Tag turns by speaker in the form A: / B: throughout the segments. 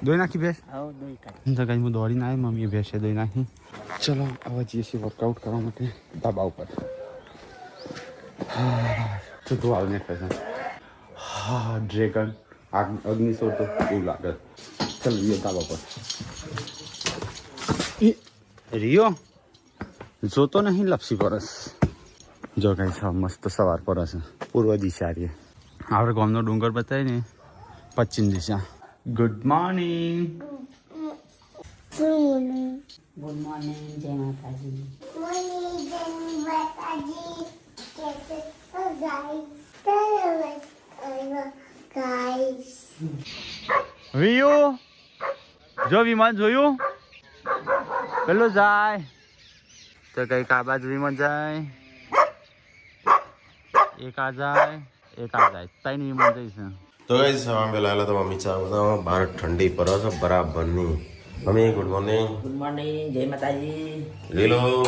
A: દોઈ નાખી ભેંસ
B: આવો દોઈ કાઢ
A: તો કઈ હું દોડીને આવી મમ્મીએ ભેંસે દોઈ નાખી ચલો હવે જઈએ છીએ વર્કઆઉટ કરવા માટે ધાબા ઉપર તો તું આવીને કહે હા ડ્રેગન અગ્નિશોર તો એવું લાગે ચાલ રિયો ધાબા પર રિયો જોતો નહીં લપસી પરસ જો કઈ છે મસ્ત સવાર પર હશે પૂર્વ દિશા રે આપણે ગામનો ડુંગર બતાવી ને પશ્ચિમ દિશા ગુડ મોર્નિંગ
B: ગુડ મોર્નિંગ જય માતાજી
A: વિયુ જો વિમાન જોયું પેલું જાય તો કઈક આ બાજુ વિમાન જાય એક આ જાય ત્રણ વિમાન જઈશ
C: તો ગાઈસ અમે પેલા તો મમ્મી ચા બનાવો બહાર ઠંડી પર છે બરાબરની મમ્મી ગુડ મોર્નિંગ
B: જય માતાજી
C: લીલો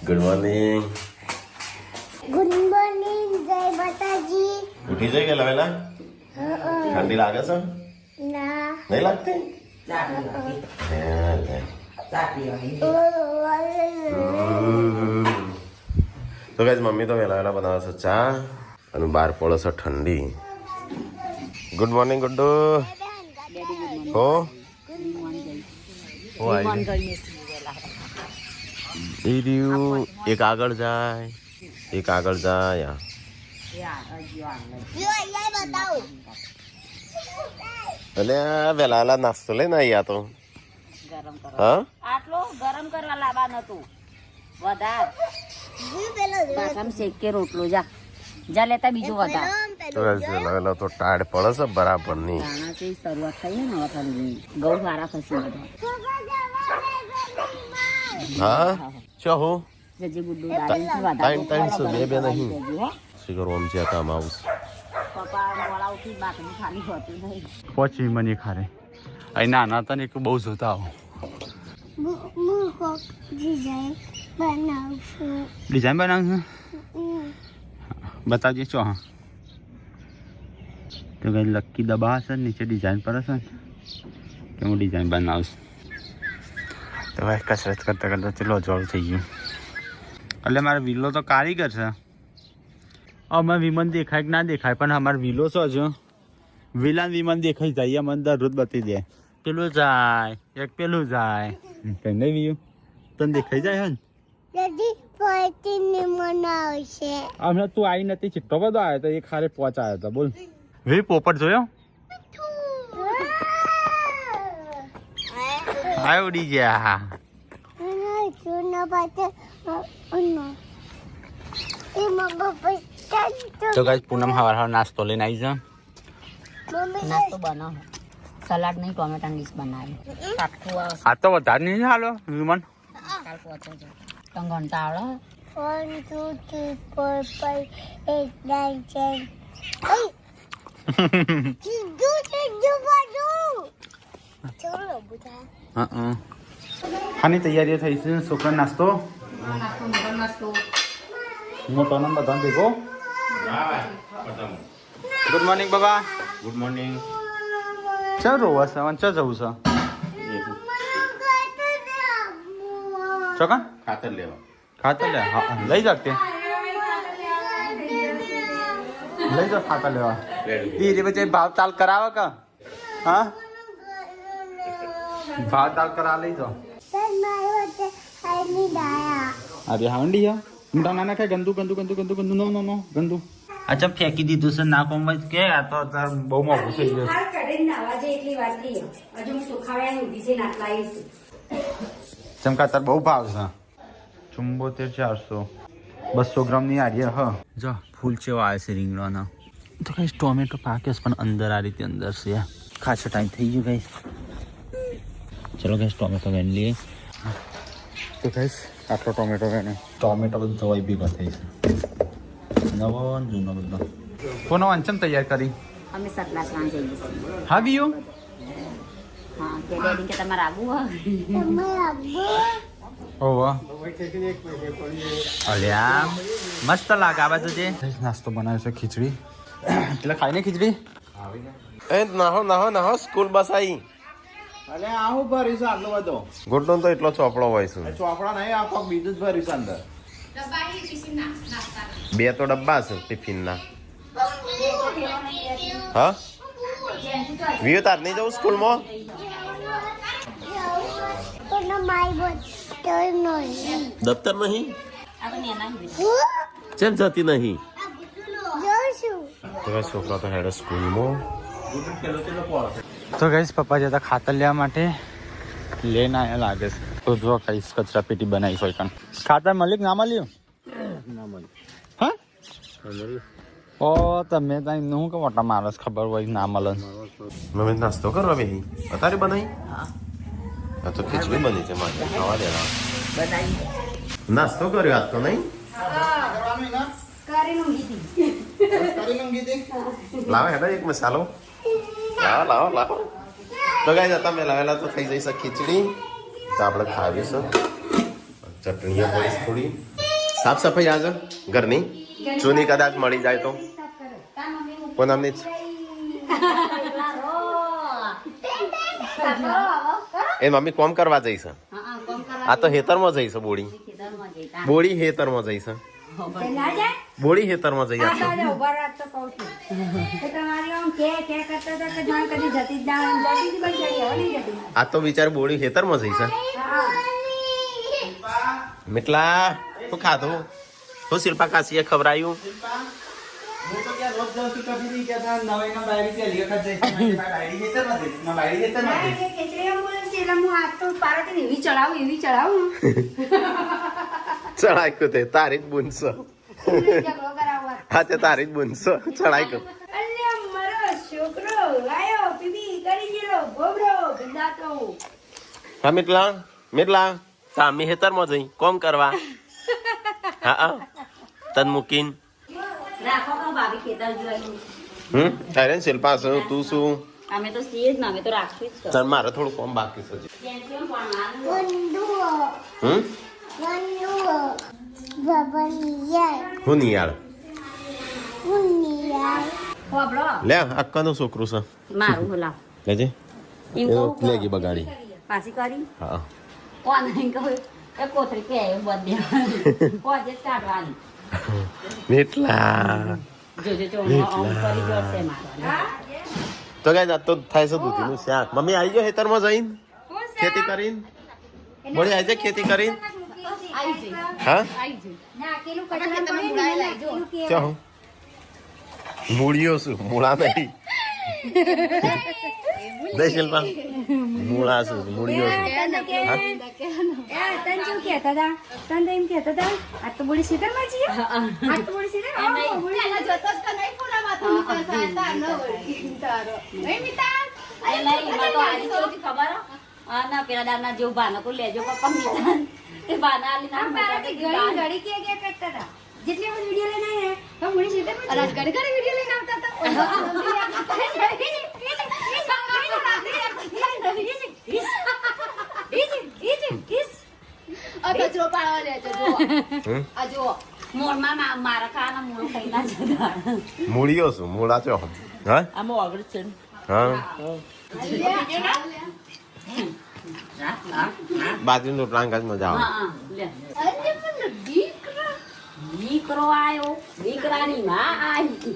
C: ગુડ મોર્નિંગ
D: જય માતાજી
C: ઉઠી જાય કે લાવેલા ઠંડી લાગે છે નહીં લાગતી તો ગાઈસ મમ્મી તો વેલા બનાવે છે ચા અને બહાર પડે છે ઠંડી ગુડ મોર્નિંગ ગુડ્ડુ હો એક આગળ જાય એટલે વેલા નાસ્તો લઈને આવ્યા તો હા
B: આટલો ગરમ કરવા લાવવાનું હતું વધાર પાછામાં શેકે રોટલો જા લેતા બીજું વધાર
C: વેલા તો ટાઢ પડે છે બરાબર ની
B: દાણાથી શરૂઆત થઈ ને ઠંડી ગૌ સારા ખસી બધા
C: હા શું હું
B: જજી ગુડ્ડુ
C: ટાઈમ છે બે નહીં શિખર ઓમ છે કામ આવું
B: પપ્પા મોડા ઉઠી બાકરી ખાલી હોતી નહીં
A: પછી મને ખારે અહીં નાના હતા ને એક બહુ જોતા આવો ડિઝાઇન બનાવશું બતાવજે ચો હા તો કઈ લક્કી દબા હશે નીચે ડિઝાઇન પર હશે કે હું ડિઝાઇન બનાવીશ તો ભાઈ કસરત કરતાં કરતાં ચલો જોડ થઈ ગયું એટલે મારો વિલો તો કારીગર છે અમારે વિમન દેખાય કે ના દેખાય પણ અમારે વિલો શું છે વિલાન વિમન દેખાઈ જાય મને દરરોજ બતાવી દે પેલું જાય એક પેલું જાય કઈ નહીં વિયું તને દેખાઈ જાય હે હમણાં તું આવી નથી ચિટ્ટો બધો આવ્યો તો એ ખારે પહોંચાયો હતો બોલ વી પોપટ જોયો આ ઉડી ગયા તો ગાઈસ પૂનમ હવાર નાસ્તો લઈને આવી જા
B: નાસ્તો બનાવો સલાડ નહીં ટોમેટા ડીશ બનાવી
A: આ તો વધારે નહીં હાલો વિમન
B: કાલ પહોંચો છો તને ઘંટા આવડે
D: 1 2 3 4 5 8 9 10
A: આની તૈયારીઓ થઈ છે છોકરા નાસ્તો મોટો નંબર બધા ભેગો ગુડ મોર્નિંગ બાબા
C: ગુડ મોર્નિંગ
A: ચાલ રોવા છે ચા જવું છે ચોકન
C: ખાતર લેવા
A: ખાતર લે હા લઈ જા કે લઈ જા ખાતર લેવા એ રે બચ્ચે ભાવ તાલ કરાવો કે હા ભાવ તાલ કરા લઈ જાઓ અરે હાંડી હે મોટા નાના કઈ ગંદુ નો ગંદુ અચ્છા ફેંકી દીધું છે ના કોમ કે આ તો બહુ મોંઘું થઈ ગયું ચમકા તાર બહુ ભાવ છે 74 400 200 ગ્રામની આર્ય હ જો ફૂલ ચેવા આવે છે રીંગણાના તો કઈ ટોમેટો પાકે પણ અંદર આ રીતે અંદર છે ખાસો ટાઈમ થઈ ગયો ગાઈસ ચલો ગાઈસ ટોમેટો વેન લઈએ તો ગાઈસ આટલો ટોમેટો વેને ટોમેટો બધો હોય ભેગા થઈ છે નવો જૂનો બધો કોનો વાંચન તૈયાર કરી
B: અમે સતલા સ્નાન જઈએ છીએ
A: હા બીયો
B: હા કે ડેડી કે તમારે આવું
A: ઓવા અલ્યા મસ્ત લાગે આ બાજુ જે નાસ્તો બનાવ્યો છે ખીચડી એટલે ખાઈને ખીચડી
C: એ નાહો નાહો નાહો સ્કૂલ બસ આવી
A: અરે આવું ભરીશ આટલો બધો
C: ગુડ્ડો તો એટલો ચોપડો હોય છે
A: ચોપડા નહીં આખો બીજું જ ભરીશ અંદર
C: 2 તો ડબ્બા છે ટિફિનના હા વિયો તાર નહીં જવું સ્કૂલમાં દફતર નહીં ચેમ જતી નહીં તો છોકરા તો હેડે સ્કૂલમાં
A: તો ગઈશ પપ્પા જતા ખાતર લેવા માટે લઈને આવ્યા લાગે છે તો જો કઈશ કચરા પેટી બનાવી હોય કાન ખાતર મળ્યું ના મળ્યું હા ઓ તમે ત્યાં હું કે મોટા માણસ ખબર હોય ના મળે
C: મમ્મી નાસ્તો કરવા બેહી અત્યારે બનાવી આ તો ખીચડી બની છે મારે ખાવા દેવા નાસ્તો કર્યો આજ તો નહીં લાવો હેડા એક મસાલો લાવો લાવો લાવો તો ગાય તમે લાવેલા તો થઈ જઈશ ખીચડી તો આપણે ખાવીશું ચટણીઓ કરીશ થોડી સાફ સફાઈ આજે ઘરની ચૂની કદાચ મળી જાય તો પૂનમની એ મમ્મી કોમ કરવા જઈશ આ તો હેતરમાં જઈશ બોડી હેતરમાં જઈશ બોડી હેતરમાં જઈ આ તો વિચાર બોડી હેતરમાં જઈશ મિટલા શું ખાધું શું શિલ્પા કાશીએ ખવડાયું ચડાય તે તારી જ બુનશો હા તે તારી જ બુનશો ચડાય હા મિટલા મિટલા સામી હેતરમાં જઈ કોમ કરવા હા તન મૂકીન અરે શિલ્પા શું તું શું
B: અમે તો સીએ જ ને અમે તો રાખશું જ
C: ચાલ મારે થોડું કોમ બાકી છે હું નિયાળ લે અક્કાનું છોકરું છે
B: મારું હોલા
C: લેજે
B: એમ કહું
C: લેગી બગાડી
B: પાછી કરી
C: હા
B: કોણ એમ કહું એ કોથરી કે બધે કોજે કાઢવાની
C: એટલા
B: જોજો ચોમો આમ કરી જોડશે મારવા
C: તો ગાય તો થાય છે દૂધીનું શાક મમ્મી આવી ગયો ખેતરમાં જઈને ખેતી કરીને બોલી આવી જાય ખેતી કરીને હા ક્યાં મૂળીઓ શું મૂળા નહીં દે શિલ્પા મૂળા શું મૂળીઓ શું
B: પેલા દાના જેવું બાનકો લેજો પપ્પા મીઠા તે બાના આલી ના
E: ઘડી કે કરતા હતા જેટલી હું વિડિયો લઈને આયા તો મુણી સીધે અરાજ ઘડી ઘડી વિડિયો લઈને આવતા હતા કચરો પાડવા લે છે આ જો
B: મોરમાં મારા ખાના મોર ખાઈ ના જતા
C: મૂળીઓ શું મૂળા છો હા
B: આમાં આગળ છે
C: હા બાજરીનો પ્લાન મજા આવે
B: દીકરો આયો દીકરાની માં આવી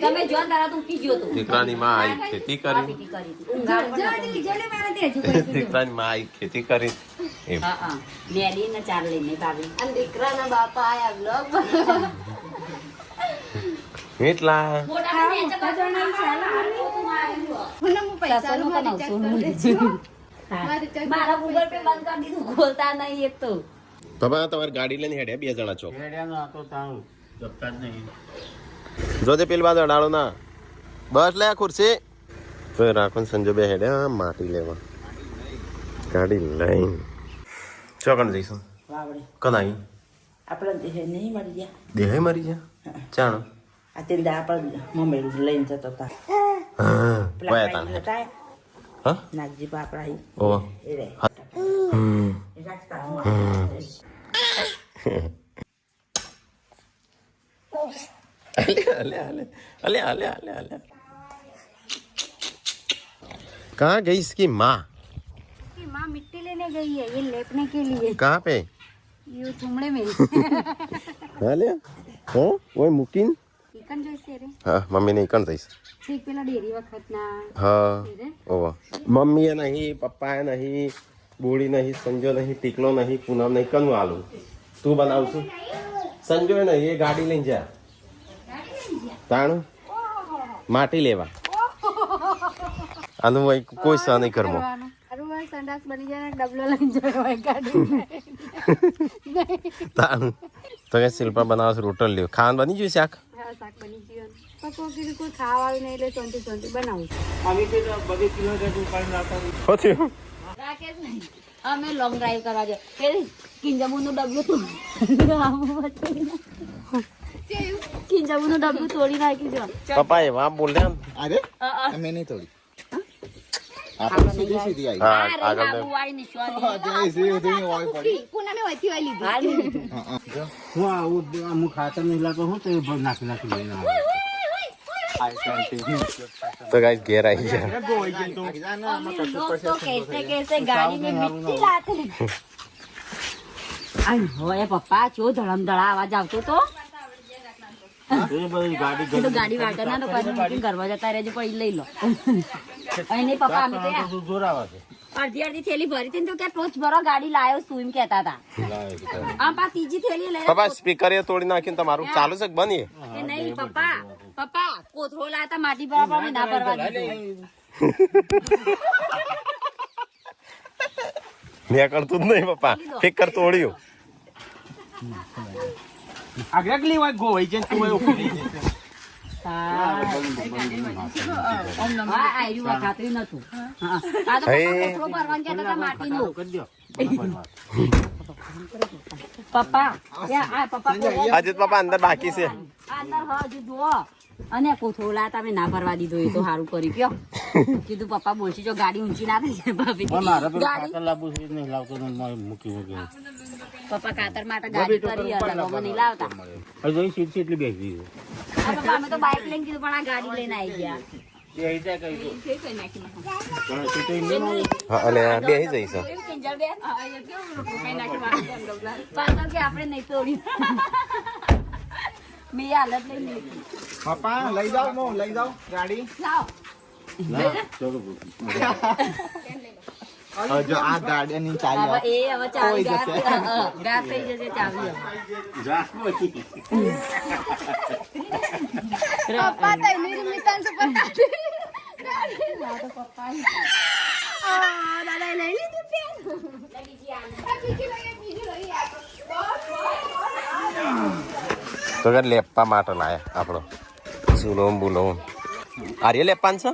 B: તમે જો તારા તું પીજો તો
C: દીકરાની માં આવી ખેતી કરી દીકરાની માં આવી ખેતી કરી
B: મેલી ને ચાર લઈને ભાભી
E: અને દીકરાના બાપા આયા બ્લોગ
C: એટલા
B: મારા ગૂગલ પે બંધ કરી દીધું ખોલતા નહીં એક તો
C: તમે તમારી ગાડી લઈને હેડ્યા 2 જણા છો જોજે પેલી બાજુ અડાડો ના બસ લે ખુરશી તો રાખો સંજો બે હેડ્યા માટી લેવા ગાડી લઈને ચોકણ જઈશું કનાઈ
F: આપણા દેહ નહીં મરી ગયા
C: દેહ મરી ગયા ચાણો
F: આ તે આપણે મમ્મી લઈને જતો હતા
C: હા
F: પેલા
C: વયા
F: ભાઈ
C: તાને
F: હતા
C: હા
F: નાગજી બાપડા ઈ
C: ઓ
F: એ રે
C: અલે અલે અલે અલે અલે कहाँ गई इसकी माँ?
E: कि माँ मिट्टी लेने गई है ये लेपने के लिए।
C: कहाँ पे?
E: ये चुमड़े में
C: हाँ ले हो वो मुकिन
E: इकन जैसे रे
C: हाँ मम्मी ने इकन जैसे
E: ठीक पेला डेरी वखत ना
C: हाँ ओ मम्मी है नहीं पप्पा है नहीं बूढ़ी नहीं संजो नहीं टिकलो नहीं पूनम नहीं कनु आलू तू बनाव छू संजो है नहीं ये गाड़ी ले जा ताणु माटी लेवा आनु भाई कोई सा नहीं करमो
E: अरे वो संडास बनी जाए डबलो लग जाए गाड़ी
C: ताणु तो क्या शिल्पा बनाव रोटल लियो खान बनी जो शाक
E: हाँ शाक बनी जीवन पप्पा की कोई खावा नहीं ले सोंटी बनाऊ
C: होती
B: રાકેશ નહીં અમે લોંગ ડ્રાઈવ કરવા જાય કે કિંજાબુનું ડબલું કિંજાબુનું ડબલું તોડી નાખી દો
C: पापा ये वहाँ बोल रहे हैं
A: अरे मैं नहीं तोड़ी आप सीधी सीधी आई
C: हाँ
B: અરે
C: आगे
B: બાબુ આઈ ની શોધી
A: जैसे उतनी ऑयल पड़ी
E: पुणे में वही वाली
B: હાલ
G: હું આવું અમુક ખાતર નહીં લાગતો હું તો એ નાખી લઈને આવે
C: तो गाइस घेर आई है
B: लोग तो कैसे कैसे गाड़ी में मिट्टी लाते हैं अरे होए पप्पा चो धड़म धड़ा आवाज आवतो तो तो गाड़ी वाटर ना तो पानी करवा जाता रहे जो पड़ी ले लो अरे नहीं पापा हमें तो
G: જોર આવે છે
B: अर्धी अर्धी थैली भरी थी तो क्या टोच भरो गाड़ी लायो सुईम कहता था आप तीजी थैली ले
C: पापा स्पीकर ये तोड़ी नाखी તમારું ચાલુ છે બની
B: नहीं पापा पापा कोथरो लाया था माटी बराबर में ना भरवा दी
C: મેં કરતું જ નહીં પપ્પા ફિકર તોડ્યું
G: આગળ હોય ગોવાઈ છે તું હોય ઉખડી
B: ખાતરી નતું આ તો કોથરો ભરવાનું કહેતા હતા માટીનું પપ્પા પપ્પા
C: અજીત પપ્પા અંદર બાકી છે
B: અંદર હજુ જુઓ અને કોથરો લાયા તમે ના ભરવા દીધો એ તો સારું કરી કયો કીધું પપ્પા બોલશી જો ગાડી ઊંચી ના થઈ જાય ભાભી
G: મારે પેલું
B: ગાડી
G: ખાતર લાવવું છે નહીં લાવતો તો મૂકી મૂકી
B: પપ્પા કાતર માટે ગાડી કરી અલગ નહીં લાવતા
G: હવે જોઈ સીટ એટલી બેસી છે
B: આ પપ્પા અમે તો બાઇક લઈને કીધું પણ આ ગાડી લઈને આવી ગયા
C: હા અને બેહી જઈશ
B: પાછળ કે આપણે નહીં તોડ્યું મેં હાલત લઈ લીધી
A: पापा लई जाओ गाड़ी
B: લાવ
A: और जो आ गाड़ी नहीं चाहिए
B: હવે એ હવે ચાવી ગાર થઈ જશે ચાવી
E: पप्पा तो मेरी मितान से पता दादा ले ली तू पेन
C: તો કે લેપવા માટે લાયા આપણો સુલો બુલો આર્ય લેપાન છે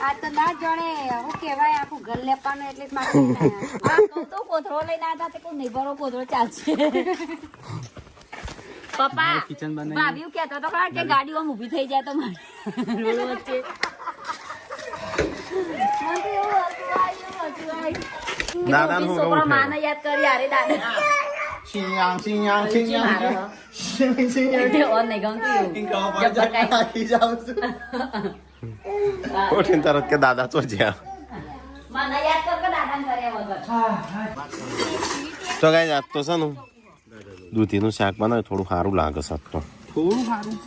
E: આ તો ના જાણે હું કહેવાય આખું ઘર લેવાનું એટલે જ મારે
B: તો કોથળો લઈને આવ્યા હતા કોઈ નહીં ભરો કોથળો ચાલશે પપ્પા ભાભી કહેતો હતો ખરા કે ગાડી આમ ઊભી થઈ જાય તો મારે રોડ વચ્ચે
C: દાદાનું હું
B: છોકરો
C: કહું
B: માને યાદ કરી અરે દાદા
A: सिंह
B: ઓન નહીં ગમતું
C: ઉઠીને તરત કે દાદા તો જ્યાં
B: મને યાદ કર કે દાદાને કર્યા વગર
C: તો ગાઈસ આજ તો છે ને દૂધીનું શાક બનાવે થોડું સારું લાગે છે તો
G: થોડું સારું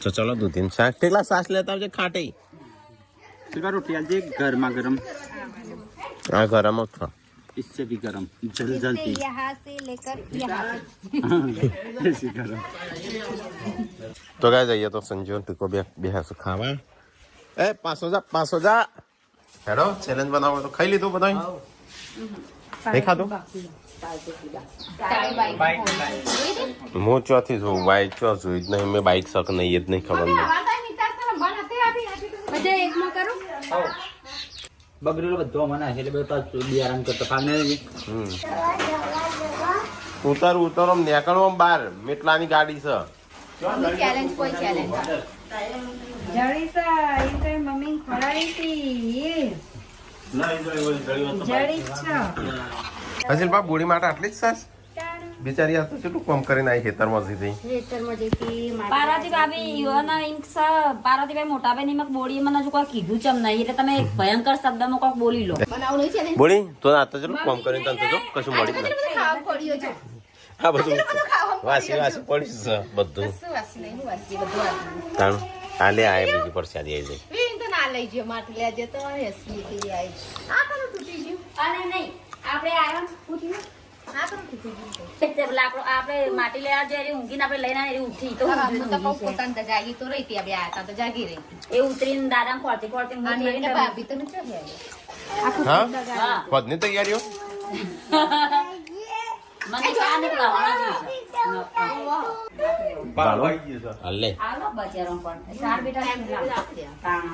C: તો ચલો દૂધીનું શાક કેટલા સાસ લેતા આવજે ખાટી
G: सीधा रोटी आलजे गर्मा गर्म
C: આ ગરમ જ છે
G: इससे भी गर्म जल जलती
E: यहाँ से लेकर यहाँ
G: ऐसी गर्म
C: તો ગાઈસ જઈએ તો સંજુ ટીકો બે હાસુ ખાવા એ 500 જા હેડો ચેલેન્જ બનાવો તો ખાઈ લીધું બધા નહીં ખાધું હું ચોથી જોઉં બાઈક ચો જોઈ જ નહીં મેં બાઈક શક નહીં એ જ નહીં ખબર નહીં
E: બધા એક માં કરું
G: બગડેલો બધો મને એટલે બધા બિયારણ કરતો ખાને
C: ઉતરો નીકળવો બહાર મેટલાની ગાડી છે
E: ચેલેન્જ કોઈ ચેલેન્જ જડી સા એ તો મમ્મી ખોરાડી હતી જડી છે
C: હસીલ બા બુડી માટે આટલી જ સાસ બિચારી આ તો કેટલું કામ કરીને આવી ખેતરમાં સીધી
E: ખેતરમાં જઈતી
B: પાર્વતી ભાભી યુવાના ઇન્ક્સ પાર્વતી ભાઈ મોટા ભાઈ ની બોડી મને હજુ કોઈ કીધું ચમ નહીં એટલે તમે ભયંકર શબ્દમાં કોઈક બોલી લો
E: બનાવવું છે ને
C: બોલી તો આ તો ચલો કામ કરીને તને તો જો કશું મળી જ નથી.
E: ખાવા પડ્યો છે
C: આ બધું વાસી વાસી પડી છે બધું
E: શું વાસી નહીં હું વાસી બધું વાસી
C: તાણ હાલે આ બીજી પરસાદી આવી જાય
E: વીન તો ના લઈ ગયો માટી લેજે તો હેસલી થઈ આવી આ કરું તૂટી ગયું
B: અને નહીં આપણે આરામ પૂછ્યું
E: આ કરું તૂટી ગયું
B: આપણે માટી લેવા જઈએ ઊંઘીને આપણે લઈને આવીને ઉઠી તો
E: હું તો કહું પોતાને તો જાગી તો રહી ત્યાં બે આતા તો જાગી રહી
B: એ ઉતરીને દાદા ખોરતી ખોરતી
E: અને ભાભી તો નથી આવી
C: હા પદની તૈયારીઓ
B: મને ચા નીકળવાના
C: હાલે
B: હાલો બજારો પણ ચાર બેટા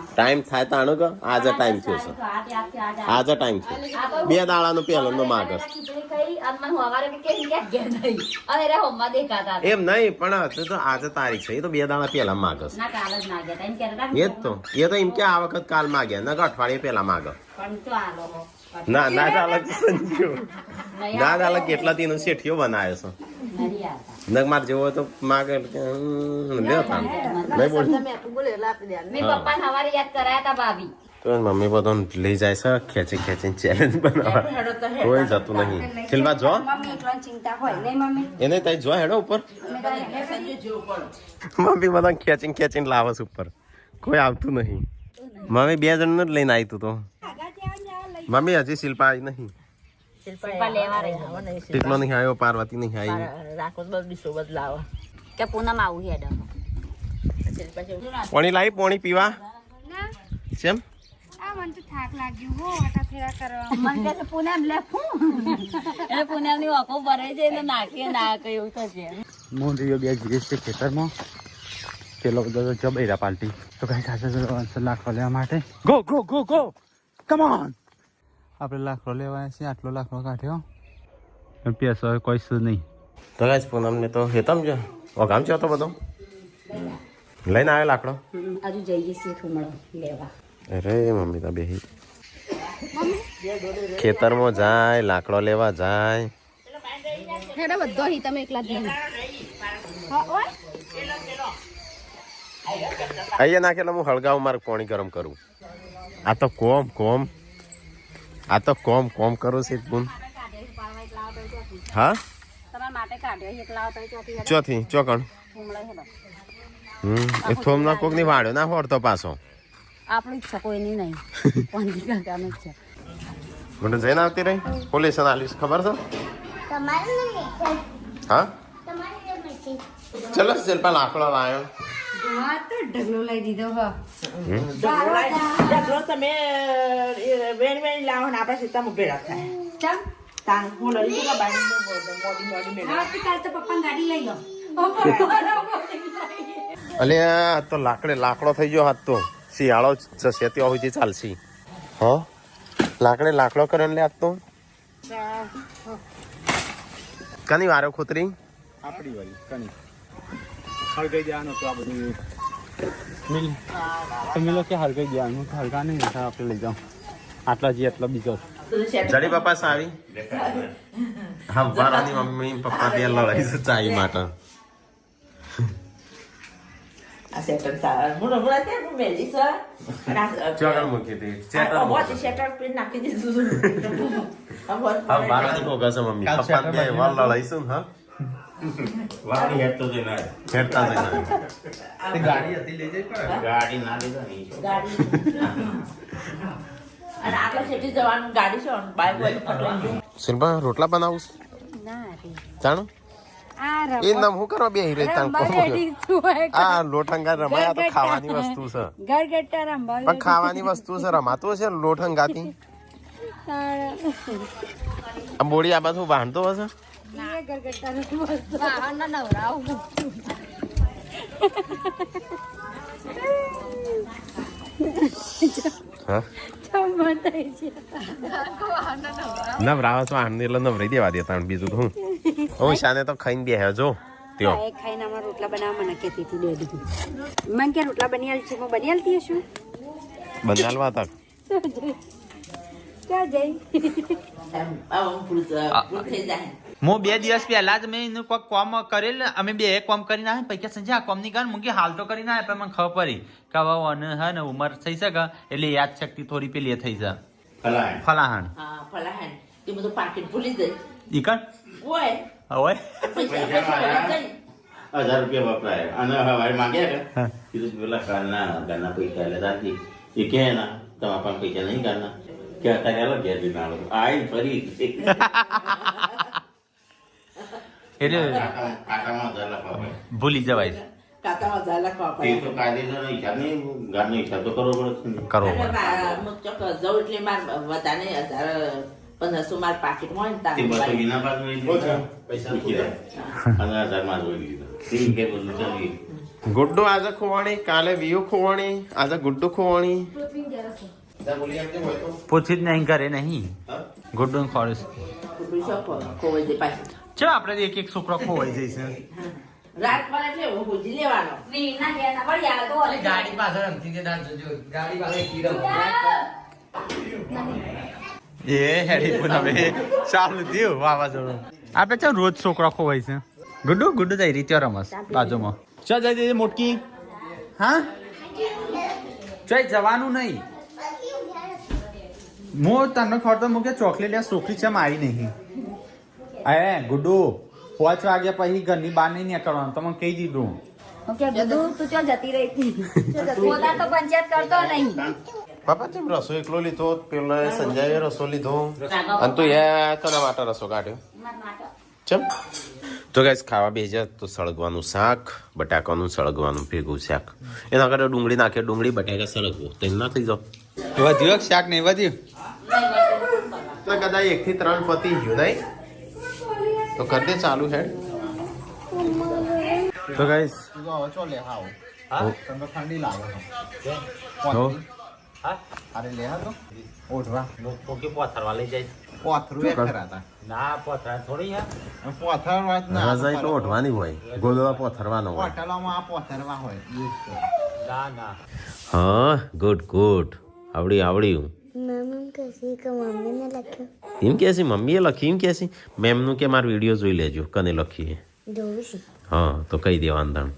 C: ટાઈમ થાય તાણો કે આજે ટાઈમ થયો છે આજે ટાઈમ છે 2 દાડાનો પહેલો માગસ એમ નહીં પણ હજુ તો આજે તારીખ છે એ તો 2 દાડા પહેલા માગસ એ જ તો એ તો એમ કે આ વખત કાલ માગ્યા નક અઠવાડિયે પહેલા માગ ના ના ચાલક સંજો ના ચાલક કેટલા દિનો શેઠિયો બનાવ્યો છે નક માર જેવો તો માગે નહીં બોલ તો મમ્મી બધો લઈ જાય છે ખેંચી ખેંચીને ચેલેન્જ બનાવવા કોઈ જતું નહીં શિલ્પા જો એને તઈ જો હેડો ઉપર મમ્મી બધા ખેંચીને ખેંચીને લાવે છે ઉપર કોઈ આવતું નહીં મમ્મી 2 જણને જ લઈને આવી તું તો મમ્મી હજી શિલ્પા આવી નહીં ટીકલો નહીં આવ્યો પાર્વતી નહીં આવી
B: કે પૂનમ આવું હેડ
C: પાણી લાવી પાણી પીવા કેમ
E: મને તો થાક લાગ્યું હો આટા ફેરા કરવા
B: મને કે પૂનમ લે એટલે પૂનમ ની ઓકો ભરાઈ જાય એટલે નાખીએ નાખે એવું થશે
A: મોંઘીઓ 2 ગીરીશ છે ખેતરમાં પેલો બધો જબૈરા પાલટી તો કઈ ખાસે લાખો લેવા માટે go go go go come on આપણે લાખો લેવા છે આટલો લાખો કાઢ્યો પૈસો કોઈ શું નહીં
C: તો ગાઈસ પૂનમ ને તો હેતમ જો ઓગામ છે તો બધો લઈને આવ્યો લાકડો
B: હજુ જઈએ છીએ ઠુમળો લેવા
C: અરે મમ્મી તો બેહી ખેતરમાં જાય લાકડો લેવા જાય
E: હેડો બધો હી તમે એકલા જ નહીં
C: અહીંયા નાખેલા હું હળગાવું મારે પાણી ગરમ કરું આ તો કોમ કરું છે પૂન હા
B: તમારા માટે કાઢ્યો એકલા આવતા ચોથી
C: ચોથી ચોકણ
B: ઠુમળો હેડો
C: એ થોમ ના કોક ની વાડ્યો ના હોડતો પાછો
B: આપણું જ છે કોઈની નહીં પંજી કાકાનું જ છે
C: મને જઈને આવતી રહી પોલીસ આલીશ ખબર છે હા ચલો શિલ્પા લાકડો લાવ્યો
E: હા તો ઢગલો લઈ દીધો હો
F: ઢગલો તમે વેણ લાવો ને આપણા સીતામાં ભેળા થાય
E: ચમ
F: તાણ હું લઈ દીધા મોડી મેળવી
E: આવતીકાલ તો પપ્પા ગાડી લઈ લો
C: અલે આ તો લાકડો થઈ ગયો હાથ તો શિયાળો જશે ત્યાં સુધી ચાલશે હા લાકડો કરે લે આજ તો કની વારો ખોતરી
A: આપણી વાળી કની હળગાઈ દેવાનું તો આ બધું મિલ તમે લોકો હળગાઈ દેવાનું તો હળગા નહીં આપણે લઈ જાઉં આટલા જે એટલા બીજો
C: જડી પપ્પા સાવી હા વારાની મમ્મી પપ્પા બે લડાઈ છે ચાઈ માટે
F: આ સેટર સારા મોનો મોના તે મેલી સર
C: ચોગલ મૂકી દે સેટર
F: મોટી સેટર પે નાખી દીધું
C: હા વારાની કોગા છે મમ્મી પપ્પા બે વાર લડાઈ છે હા
G: વાડી હેડ તો જઈને
C: ખેડતા જઈને
G: તે ગાડી હતી લઈ જઈ પર ગાડી ના લીધા નહીં
F: ગાડી અને આગળ સેટી જવાનું ગાડી છે બાઈક વાળી પકડી
C: શિલ્પા રોટલા બનાવું જાણો એ નામ હું કરવા બે હીરે આ લોટંગા રમાયા તો ખાવાની વસ્તુ છે પણ ખાવાની વસ્તુ છે રમાતું હશે લોટંગાથી આમ બોડી આ બાજુ બાંધતો હશે હા નવરાવ તો આને એટલે નવરાઈ દેવા દેતા બીજું તો હું શાને તો ખાઈને બે જો ત્યો
E: ખાઈને અમારા રોટલા બનાવવા મને કહેતી હતી દે દીધું મને કે રોટલા બની આલ છે હું બની આલતી હશું
C: બંધાલવા તક
E: ક્યાં જઈ
F: આવું પૂરું થઈ જાય
A: હું 2 દિવસ પહેલા જ મેં એનું કોઈક કોમ કરેલ અમે બે કોમ કરીને આવે પૈસા સંજય આ કોમ ની કારણ મૂકી હાલ તો કરીને આવે પણ મને ખબર પડી કે હવે અને હે ને ઉંમર થઈ શકે એટલે યાદ શક્તિ થોડી પેલી થઈ જાય ફલાહાણ
F: હા ફલાહાન તે બધું પાકીટ ભૂલી જાય
A: ઈ કણ
F: ઓય
A: હવે
F: પૈસા
C: 1000 રૂપિયા વપરાય અને હવે માંગ્યા કે કીધું પેલા ગાના પૈસા લેતા એ કે ના તમારા પાસે પૈસા નહીં ગાના કે અત્યારે અલગ ઘેર દીધા આઈ ફરી
A: એટલે
C: કાકામાં 1000 લખવા
A: ભૂલી જવાય
F: કાકામાં ઝાલા
C: તે
F: ખાવા
C: તો કાયદેસર હિસાબ નહીં ગારનો હિસાબ તો કરવો પડે
A: કરવો પડે.
F: જવું એટલે માર વધારે 1500 માર પાકીટ હોય ને
C: તે
F: તારે
C: બસો વિના પાસ લઈ લીધા પૈસા મૂકી દે અને 1000 માં જોઈ લીધા ઠીક છે બધું ચાલી ગુડ્ડુ આજે ખોવાણી કાલે વિયુ ખોવાણી આજે ગુડ્ડુ ખોવાણી
A: પૂછી જ નહીં કરે નહીં ગુડ્ડુ ખોરસ
F: ખોવાઈ જાય પાછી
A: ચલો આપણે એક એક છોકરો ખોવાઈ જઈશે
F: રાત પડે એટલે હું પૂછી લેવાનો
B: વીરના ઘેરના પડી આવે તો
G: ગાડી પાછળ રમતી હતી ના જોજો ગાડી પાછળ કીધો
A: એ હેડી પુનમે ચાલુ થયું વાવાઝોડું આપણે ચાલ રોજ છોકરા ખોવાય છે ગુડ્ડુ ગુડ્ડુ જઈ રહી ત્યાં રમસ બાજુમાં ચાલ જઈ જઈ મોટકી હા ચાલ જવાનું નહીં હું તને ખબર મૂકે ચોકલેટ યા છોકરી છે મારી નહીં અરે ગુડ્ડુ 5 વાગ્યા પછી ઘરની બહાર નહીં નીકળવાનું તમે કહી દીધું
B: ઓકે ગુડુ તું ચો જતી રહી પોતા તો પંચાયત કરતો નહીં
C: બાપા તેમ રસો એકલો લીધો પેલો સંજયે રસો લીધો અને તું એ કના માટે રસો કાઢ્યો ચમ તો ગાઈસ ખાવા બેસ્યા તો સળગવાનું શાક બટાકાનું સળગવાનું ભેગું શાક એના કરતા ડુંગળી નાખે ડુંગળી બટાકા સળગવું તો ના થઈ જાવ
A: વધ્યું શાક નહીં વધ્યું
C: તો કદાચ 1 થી 3 પતી ગયું નહીં તો કરી દે ચાલુ હેડ
A: તો ગાઈસ
G: ચોલે હાવ
A: હા
G: તમને ઠંડી લાગે
A: હો
G: અરે લે હા તો ઓઢવા
A: કોકી પોથરવા લઈ જાય
G: પોથરું એક કરાતા
A: ના પોથરા થોડી યાર
G: પોથર વાત ના
C: રજાઈ તો ઓઢવાની હોય ગોદવા પોથરવાનો હોય
G: હોટલોમાં આ પોથરવા હોય યુઝ કરો
A: ના ના
C: હા ગુડ ગુડ આવડ્યું
D: મમ્મી કહેશે કે મમ્મીને લખ્યું
C: એમ કે છે મમ્મીએ લખી એમ કે છે મેમનું કે મારો વિડીયો જોઈ લેજો કને લખીએ
D: જોઉં છું
C: હા તો કહી દેવાનું તાણ